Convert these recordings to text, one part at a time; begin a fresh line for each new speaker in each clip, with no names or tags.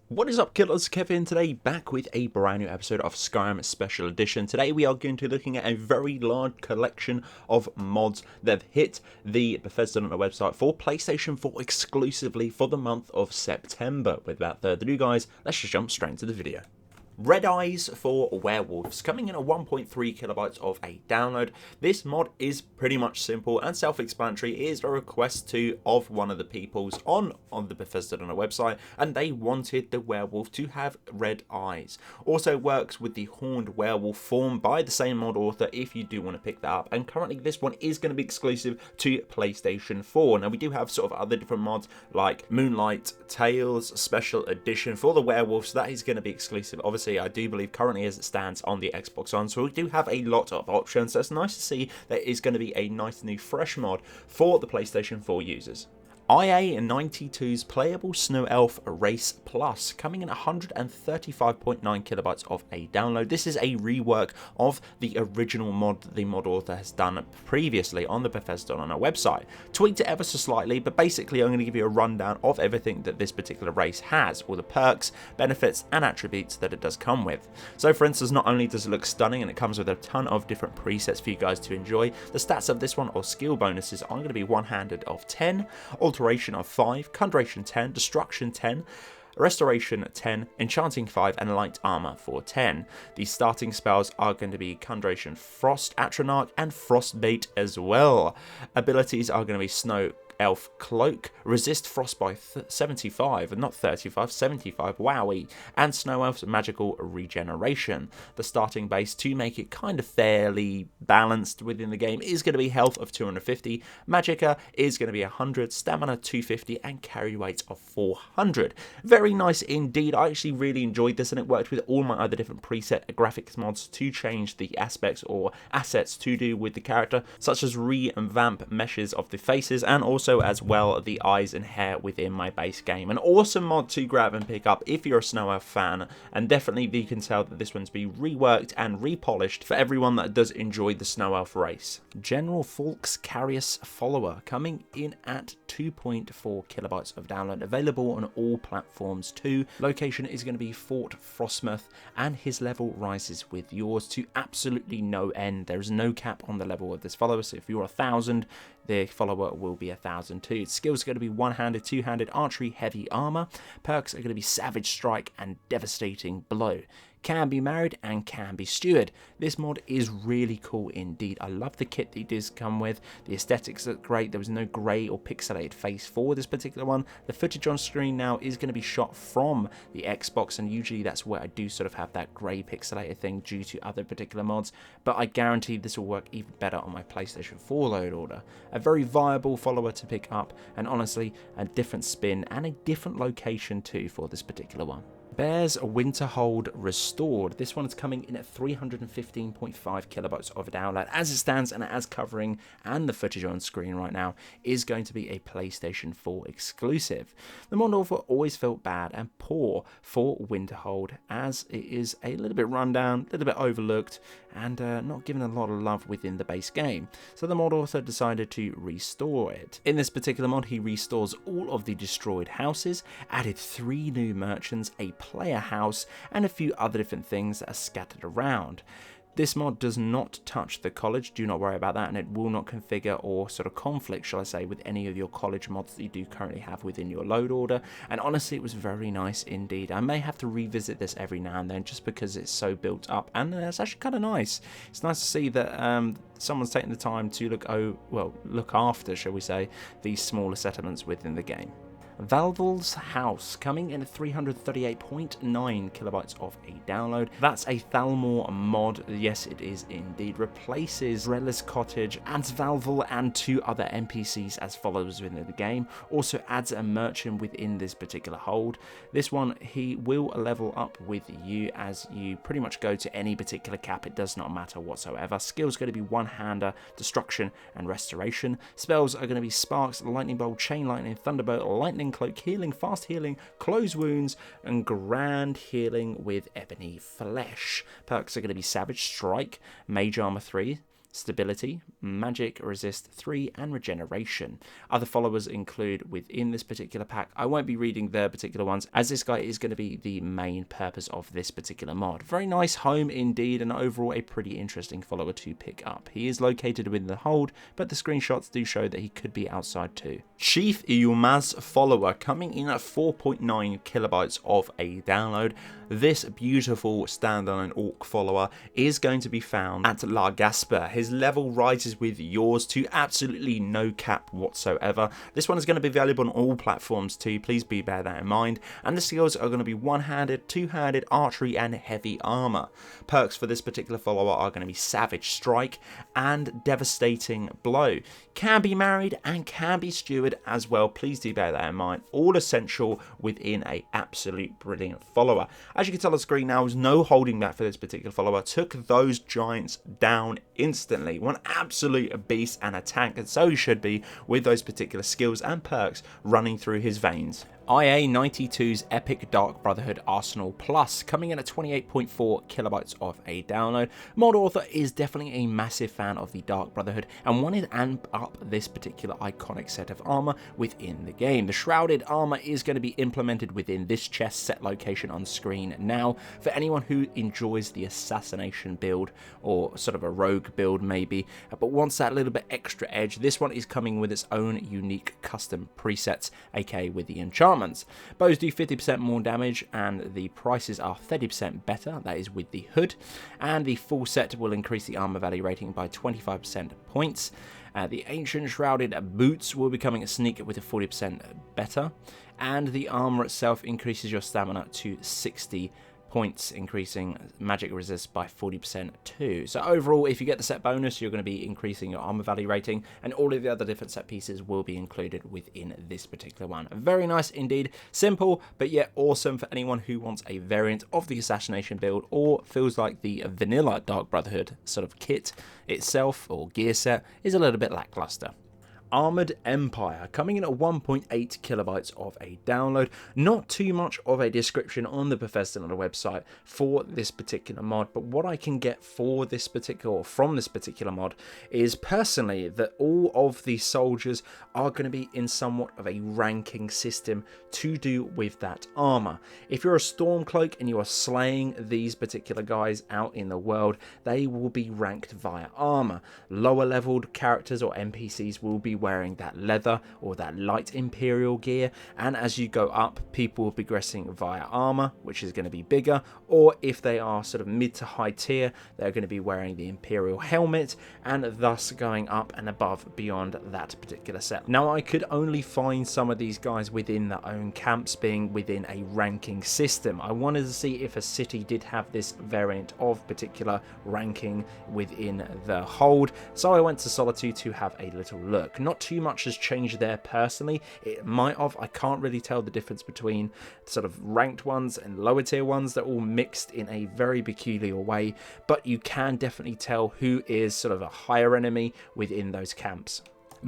What is up, killers? Kevin today, back with a brand new episode of Skyrim Special Edition. Today we are going to be looking at a very large collection of mods that have hit the Bethesda on the website for PlayStation 4 exclusively for the month of September. Without further ado, guys, let's just jump straight into the video. Red Eyes for Werewolves, coming in at 1.3 kilobytes of a download. This mod is pretty much simple and self-explanatory. It is a request of one of the peoples on the Bethesda on a website, and they wanted the werewolf to have red eyes. Also works with the horned werewolf form by the same mod author if you do want to pick that up, and currently this one is going to be exclusive to PlayStation 4. Now we do have sort of other different mods like Moonlight Tales Special Edition for the werewolves. That is going to be exclusive, obviously. I do believe currently as it stands on the Xbox One, so we do have a lot of options, so it's nice to see there is going to be a nice new fresh mod for the PlayStation 4 users. IA92's Playable Snow Elf Race Plus, coming in 135.9 kilobytes of a download. This is a rework of the original mod that the mod author has done previously on the Bethesda on our website. Tweaked it ever so slightly, but basically I'm going to give you a rundown of everything that this particular race has, all the perks, benefits and attributes that it does come with. So for instance, not only does it look stunning and it comes with a ton of different presets for you guys to enjoy, the stats of this one, or skill bonuses, are going to be one-handed of 10, Alteration of 5, Conjuration 10, Destruction 10, Restoration 10, Enchanting 5, and Light Armor for 10. The starting spells are going to be Conjuration Frost, Atronach, and Frostbait as well. Abilities are going to be Snow Elf Cloak, Resist Frost by 75, and not 35, 75, wowie, and Snow Elf's Magical Regeneration. The starting base, to make it kind of fairly balanced within the game, is going to be Health of 250, Magicka is going to be 100, Stamina 250, and Carry Weight of 400. Very nice indeed. I actually really enjoyed this, and it worked with all my other different preset graphics mods to change the aspects or assets to do with the character, such as revamp meshes of the faces, and also as well the eyes and hair within my base game. An awesome mod to grab and pick up if you're a Snow Elf fan, and definitely you can tell that this one's been reworked and repolished for everyone that does enjoy the Snow Elf race. General Falk's Carius follower, coming in at 2.4 kilobytes of download, available on all platforms too. Location is going to be Fort Frostmoth, and his level rises with yours to absolutely no end. There is no cap on the level of this follower, so if you're 1,000, the follower will be 1,000 too. Its skills are going to be one-handed, two-handed, archery, heavy armor. Perks are going to be Savage Strike and Devastating Blow. Can be married and can be steward. This mod is really cool indeed. I love the kit that it does come with. The aesthetics look great. There was no grey or pixelated face for this particular one. The footage on screen now is going to be shot from the Xbox, and usually that's where I do sort of have that grey pixelated thing due to other particular mods, but I guarantee this will work even better on my PlayStation 4 load order. A very viable follower to pick up, and honestly a different spin and a different location too for this particular one. Bears Winterhold Restored. This one is coming in at 315.5 kilobytes of download. As it stands and as covering and the footage on screen right now is going to be a PlayStation 4 exclusive. The mod author always felt bad and poor for Winterhold, as it is a little bit rundown, a little bit overlooked, and not given a lot of love within the base game. So the mod author decided to restore it. In this particular mod, he restores all of the destroyed houses, added 3 new merchants, a player house, and a few other different things that are scattered around. This mod does not touch the college, do not worry about that, and it will not configure or sort of conflict, shall I say, with any of your college mods that you do currently have within your load order, and honestly it was very nice indeed. I may have to revisit this every now and then just because it's so built up, and it's actually kind of nice. It's nice to see that someone's taken the time to look after, shall we say, these smaller settlements within the game. Valvels House, coming in at 338.9 kilobytes of a download. That's a Thalmor mod. Yes, it is indeed. Replaces Reli's Cottage, adds Valvel and 2 other NPCs as followers within the game. Also adds a merchant within this particular hold. This one, he will level up with you as you pretty much go to any particular cap. It does not matter whatsoever. Skills going to be one-hander, destruction, and restoration. Spells are going to be Sparks, Lightning Bolt, Chain Lightning, Thunderbolt, Lightning Cloak, Healing, Fast Healing, Close Wounds, and Grand Healing with Ebony Flesh. Perks are going to be Savage Strike, Mage Armor 3, stability, magic resist 3, and regeneration. Other followers include within this particular pack. I won't be reading their particular ones, as this guy is going to be the main purpose of this particular mod. Very nice home indeed, and overall a pretty interesting follower to pick up. He is located within the hold, but the screenshots do show that he could be outside too. Chief Umass follower, coming in at 4.9 kilobytes of a download. This beautiful standalone orc follower is going to be found at La Gaspa. His level rises with yours to absolutely no cap whatsoever. This one is going to be available on all platforms too, please bear that in mind. And the skills are going to be one-handed, two-handed, archery and heavy armor. Perks for this particular follower are going to be Savage Strike and Devastating Blow. Can be married and can be steward as well, please do bear that in mind. All essential within a absolute brilliant follower. As you can tell on the screen now, there's no holding back for this particular follower. Took those giants down instantly. One absolute beast and a tank, and so he should be, with those particular skills and perks running through his veins. IA92's Epic Dark Brotherhood Arsenal Plus, coming in at 28.4 kilobytes of a download. Mod author is definitely a massive fan of the Dark Brotherhood and wanted to amp up this particular iconic set of armor within the game. The shrouded armor is going to be implemented within this chest set location on screen now. For anyone who enjoys the assassination build, or sort of a rogue build maybe, but wants that little bit extra edge, this one is coming with its own unique custom presets, aka with the enchantment. Bows do 50% more damage and the prices are 30% better, that is with the hood, and the full set will increase the armor value rating by 25% points. The ancient shrouded boots will be coming a sneak with a 40% better, and the armor itself increases your stamina to 60 points, increasing magic resist by 40% too. So overall, if you get the set bonus, you're going to be increasing your armor value rating, and all of the other different set pieces will be included within this particular one. Very nice indeed. Simple, but yet awesome for anyone who wants a variant of the assassination build, or feels like the vanilla Dark Brotherhood sort of kit itself or gear set is a little bit lackluster. Armored Empire, coming in at 1.8 kilobytes of a download. Not too much of a description on the Bethesda on the website for this particular mod, but what I can get for this particular, or from this particular mod, is personally that all of the soldiers are going to be in somewhat of a ranking system to do with that armor. If you're a Stormcloak and you are slaying these particular guys out in the world, they will be ranked via armor. Lower leveled characters or NPCs will be wearing that leather or that light imperial gear, and as you go up, people will be progressing via armor, which is going to be bigger, or if they are sort of mid to high tier, they're going to be wearing the imperial helmet, and thus going up and above beyond that particular set. Now, I could only find some of these guys within their own camps being within a ranking system. I wanted to see if a city did have this variant of particular ranking within the hold, so I went to Solitude to have a little look. Not too much has changed there personally. It might have, I can't really tell the difference between sort of ranked ones and lower tier ones. They're all mixed in a very peculiar way, but you can definitely tell who is sort of a higher enemy within those camps.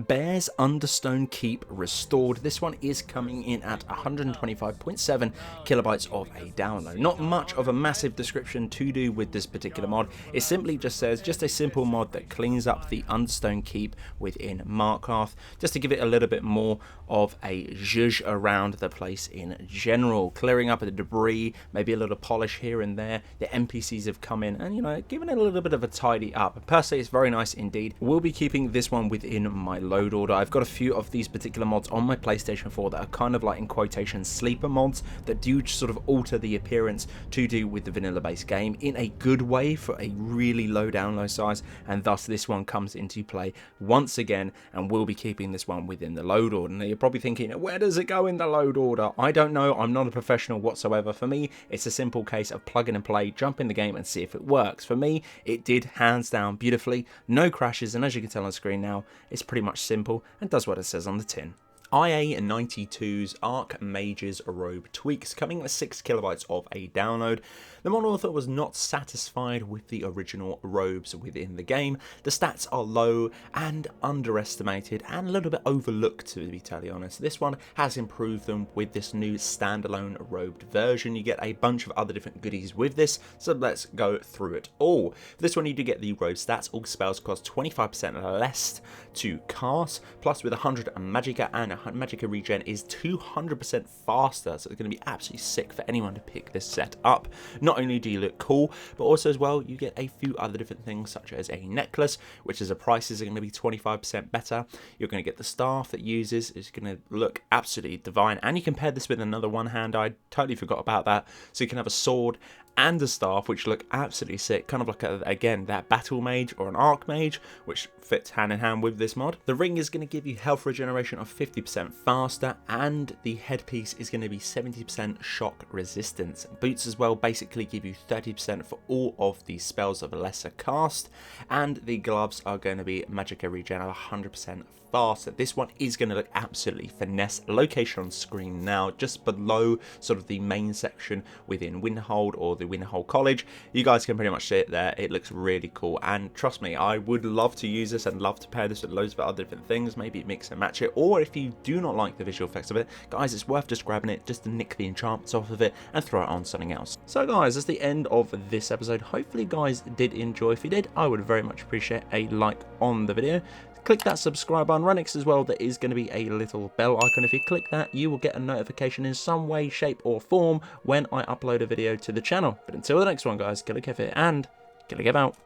Bear's Understone Keep Restored. This one is coming in at 125.7 kilobytes of a download. Not much of a massive description to do with this particular mod. It simply just says just a simple mod that cleans up the Understone Keep within Markarth, just to give it a little bit more of a zhuzh around the place in general, clearing up the debris, maybe a little polish here and there. The NPCs have come in and, you know, giving it a little bit of a tidy up. Personally, it's very nice indeed. We'll be keeping this one within my load order. I've got a few of these particular mods on my PlayStation 4 that are kind of like, in quotation, sleeper mods that do sort of alter the appearance to do with the vanilla based game in a good way for a really low download size, and thus this one comes into play once again, and we'll be keeping this one within the load order. Now you're probably thinking, where does it go in the load order? I don't know, I'm not a professional whatsoever. For me, it's a simple case of plug in and play, jump in the game and see if it works. For me, it did hands down beautifully, no crashes, and as you can tell on screen now, it's pretty much simple and does what it says on the tin. IA92's Archmage's Robe tweaks, coming with 6 kilobytes of a download. The mod author was not satisfied with the original robes within the game. The stats are low and underestimated and a little bit overlooked, to be totally honest. This one has improved them with this new standalone robed version. You get a bunch of other different goodies with this, so let's go through it all. For this one, you do get the robe stats. All spells cost 25% less to cast, plus with 100 magicka, and magicka regen is 200% faster, so it's going to be absolutely sick for anyone to pick this set up. Not only do you look cool, but also as well you get a few other different things, such as a necklace, which is the prices are going to be 25% better. You're going to get the staff that uses, is going to look absolutely divine, and you can pair this with another one hand. I totally forgot about that. So you can have a sword and a staff, which look absolutely sick, kind of like again that battle mage or an archmage, which fits hand in hand with this mod. The ring is going to give you health regeneration of 50% faster, and the headpiece is going to be 70% shock resistance. Boots as well basically give you 30% for all of the spells of a lesser cast, and the gloves are going to be magicka regen of 100% faster. This one is going to look absolutely finesse. Location on screen now, just below sort of the main section within Winterhold or the Winterhold College. You guys can pretty much see it there. It looks really cool, and trust me, I would love to use this and love to pair this with loads of other different things, maybe mix and match it, or if you do not like the visual effects of it, guys, it's worth just grabbing it just to nick the enchantments off of it and throw it on something else. So guys, that's the end of this episode. Hopefully you guys did enjoy. If you did, I would very much appreciate a like on the video. Click that subscribe button right next as well. There is going to be a little bell icon. If you click that, you will get a notification in some way, shape or form when I upload a video to the channel. But until the next one, guys, Killerkev here, and Killerkev out.